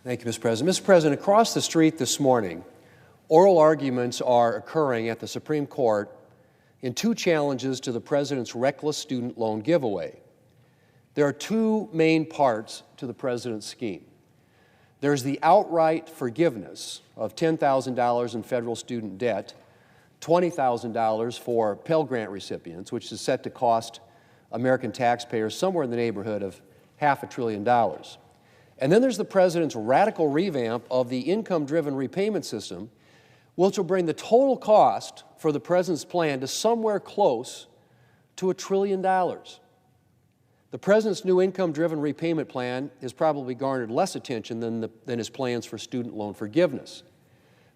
Thank you, Mr. President. Mr. President, across the street this morning, oral arguments are occurring at the Supreme Court in two challenges to the President's reckless student loan giveaway. There are two main parts to the President's scheme. There's the outright forgiveness of $10,000 in federal student debt, $20,000 for Pell Grant recipients, which is set to cost American taxpayers somewhere in the neighborhood of $500 billion. And then there's the President's radical revamp of the income-driven repayment system, which will bring the total cost for the President's plan to somewhere close to $1 trillion. The President's new income-driven repayment plan has probably garnered less attention than his plans for student loan forgiveness.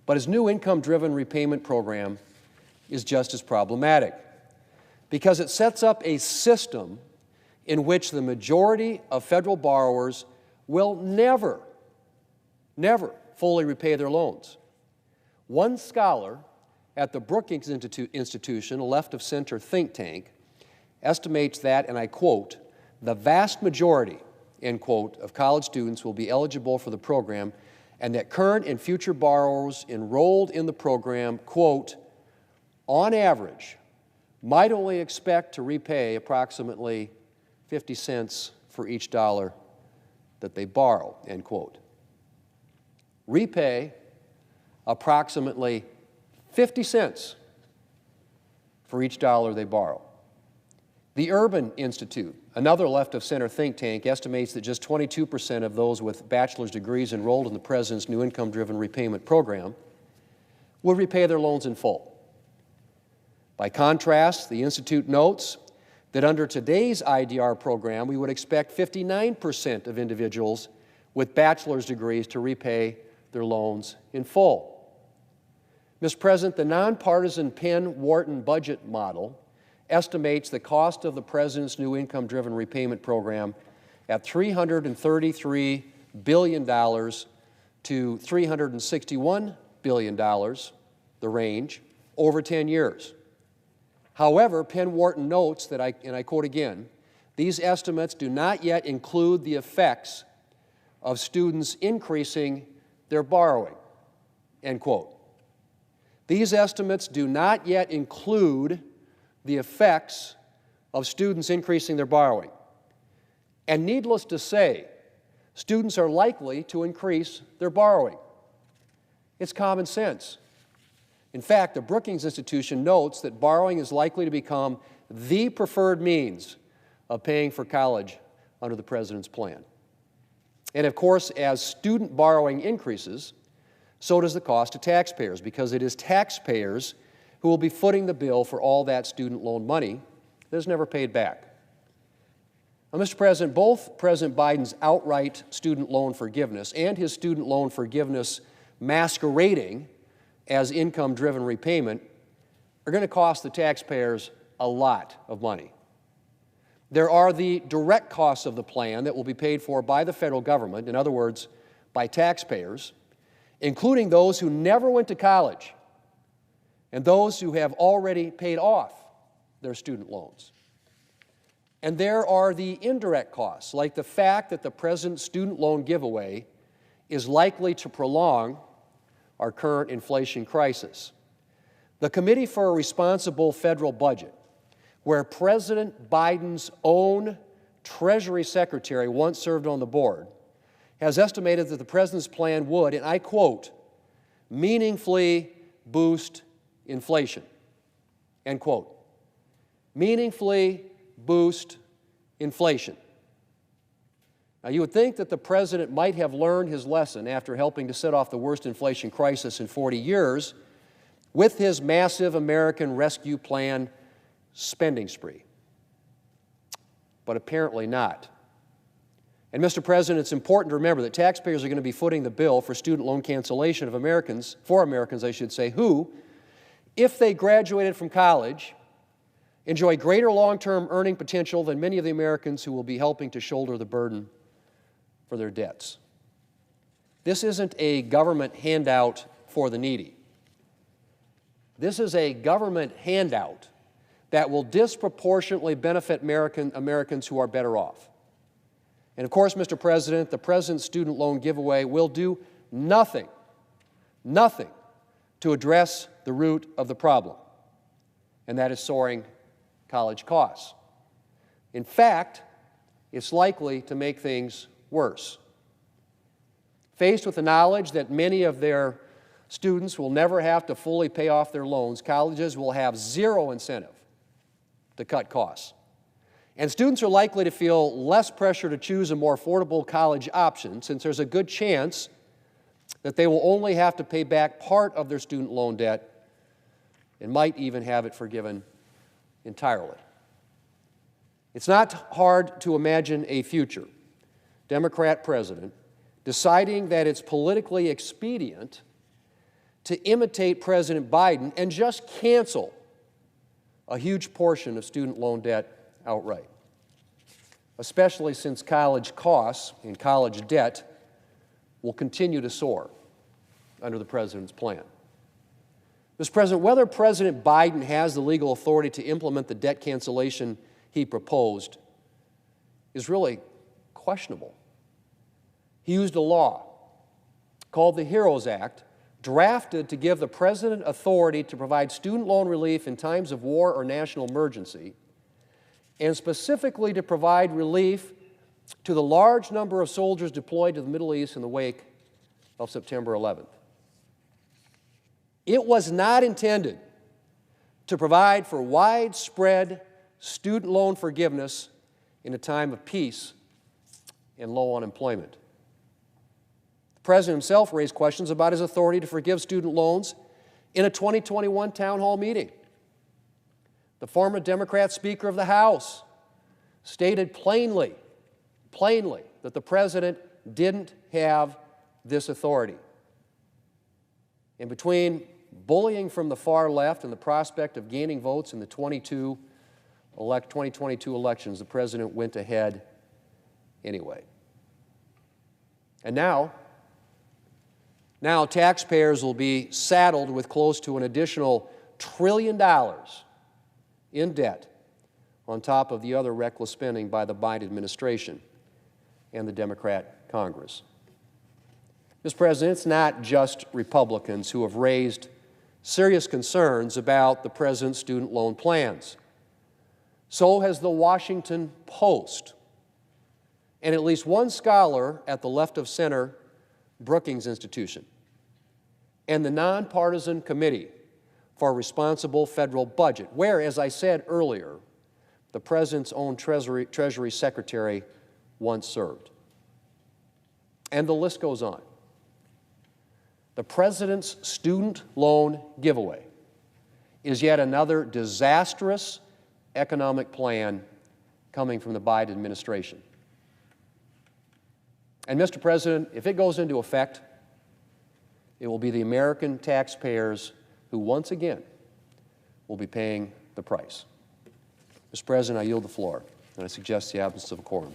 But his new income-driven repayment program is just as problematic because it sets up a system in which the majority of federal borrowers will never fully repay their loans. One scholar at the Brookings Institution, a left-of-center think tank, estimates that, and I quote, "the vast majority," end quote, "of college students will be eligible for the program, and that current and future borrowers enrolled in the program, quote, on average, might only expect to repay approximately 50 cents for each dollar that they borrow," end quote. Repay approximately 50 cents for each dollar they borrow. The Urban Institute, another left-of-center think tank, estimates that just 22% of those with bachelor's degrees enrolled in the President's new income-driven repayment program would repay their loans in full. By contrast, the Institute notes that under today's IDR program, we would expect 59% of individuals with bachelor's degrees to repay their loans in full. Mr. President, the nonpartisan Penn-Wharton budget model estimates the cost of the President's new income-driven repayment program at $333 billion to $361 billion, the range, over 10 years. However, Penn-Wharton notes that, and I quote again, "these estimates do not yet include the effects of students increasing their borrowing," end quote. These estimates do not yet include the effects of students increasing their borrowing. And needless to say, students are likely to increase their borrowing. It's common sense. In fact, the Brookings Institution notes that borrowing is likely to become the preferred means of paying for college under the President's plan. And of course, as student borrowing increases, so does the cost to taxpayers, because it is taxpayers who will be footing the bill for all that student loan money that is never paid back. Now, Mr. President, both President Biden's outright student loan forgiveness and his student loan forgiveness masquerading as income-driven repayment are going to cost the taxpayers a lot of money. There are the direct costs of the plan that will be paid for by the federal government, in other words, by taxpayers, including those who never went to college and those who have already paid off their student loans. And there are the indirect costs, like the fact that the President's student loan giveaway is likely to prolong our current inflation crisis. The Committee for a Responsible Federal Budget, where President Biden's own Treasury Secretary once served on the board, has estimated that the President's plan would, and I quote, meaningfully boost inflation, end quote. Meaningfully boost inflation. Now, you would think that the President might have learned his lesson after helping to set off the worst inflation crisis in 40 years with his massive American Rescue Plan spending spree. But apparently not. And, Mr. President, it's important to remember that taxpayers are going to be footing the bill for student loan cancellation of Americans, for Americans, I should say, who, if they graduated from college, enjoy greater long-term earning potential than many of the Americans who will be helping to shoulder the burden for their debts. This isn't a government handout for the needy. This is a government handout that will disproportionately benefit Americans who are better off. And of course, Mr. President, the President's student loan giveaway will do nothing to address the root of the problem, and that is soaring college costs. In fact, it's likely to make things worse. Faced with the knowledge that many of their students will never have to fully pay off their loans, colleges will have zero incentive to cut costs. And students are likely to feel less pressure to choose a more affordable college option, since there's a good chance that they will only have to pay back part of their student loan debt and might even have it forgiven entirely. It's not hard to imagine a future Democrat president deciding that it's politically expedient to imitate President Biden and just cancel a huge portion of student loan debt outright, especially since college costs and college debt will continue to soar under the President's plan. Mr. President, whether President Biden has the legal authority to implement the debt cancellation he proposed is really questionable. He used a law called the HEROES Act, drafted to give the President authority to provide student loan relief in times of war or national emergency, and specifically to provide relief to the large number of soldiers deployed to the Middle East in the wake of September 11th. It was not intended to provide for widespread student loan forgiveness in a time of peace and low unemployment. The President himself raised questions about his authority to forgive student loans in a 2021 town hall meeting. The former Democrat Speaker of the House stated plainly that the President didn't have this authority. And between bullying from the far left and the prospect of gaining votes in the 2022 elections, the President went ahead anyway. And now taxpayers will be saddled with close to an additional $1 trillion in debt on top of the other reckless spending by the Biden administration and the Democrat Congress. Mr. President, it's not just Republicans who have raised serious concerns about the President's student loan plans. So has the Washington Post, and at least one scholar at the left-of-center Brookings Institution, and the Nonpartisan Committee for a Responsible Federal Budget, where, as I said earlier, the President's own Treasury Secretary once served. And the list goes on. The President's student loan giveaway is yet another disastrous economic plan coming from the Biden administration. And, Mr. President, if it goes into effect, it will be the American taxpayers who once again will be paying the price. Mr. President, I yield the floor, and I suggest the absence of a quorum.